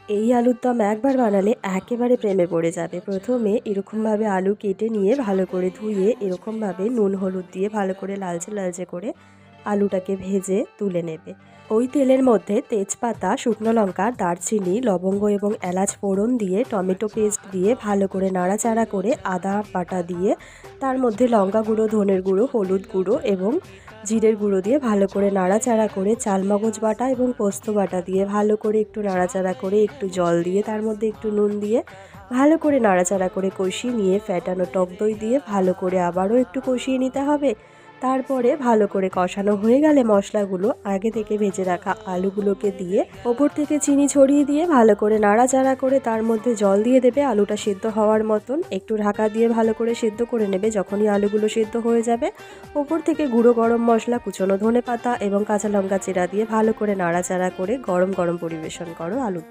এই আলুর দম একবার বানালে একেবারে প্রেমে পড়ে যাবে। প্রথমে এরকমভাবে আলু কেটে নিয়ে ভালো করে ধুয়ে এরকমভাবে নুন হলুদ দিয়ে ভালো করে লালচে লালচে করে আলুটাকে ভেজে তুলে নেবে। ওই তেলের মধ্যে তেজপাতা, শুকনো লঙ্কা, দারচিনি, লবঙ্গ এবং এলাচ ফোড়ন দিয়ে টমেটো পেস্ট দিয়ে ভালো করে নাড়াচাড়া করে আদা বাটা দিয়ে তার মধ্যে লঙ্কা গুঁড়ো, ধনের গুঁড়ো, হলুদ গুঁড়ো এবং জিরের গুঁড়ো দিয়ে ভালো করে নাড়াচাড়া করে চালমগজ বাটা এবং পোস্ত বাটা দিয়ে ভালো করে একটু নাড়াচাড়া করে একটু জল দিয়ে তার মধ্যে একটু নুন দিয়ে ভালো করে নাড়াচাড়া করে কষিয়ে নিয়ে ফ্যাটানো টক দই দিয়ে ভালো করে আবারও একটু কষিয়ে নিতে হবে। তারপরে ভালো করে কষানো হয়ে গেলে মশলাগুলো আগে থেকে ভেজে রাখা আলুগুলোকে দিয়ে ওপর থেকে চিনি ছড়িয়ে দিয়ে ভালো করে নাড়াচাড়া করে তার মধ্যে জল দিয়ে দেবে আলুটা সেদ্ধ হওয়ার মতন। একটু ঢাকা দিয়ে ভালো করে সেদ্ধ করে নেবে। যখনই আলুগুলো সেদ্ধ হয়ে যাবে ওপর থেকে গুঁড়ো গরম মশলা, কুচনো ধনেপাতা এবং কাঁচা লঙ্কা চেরা দিয়ে ভালো করে নাড়াচাড়া করে গরম গরম পরিবেশন করো আলু।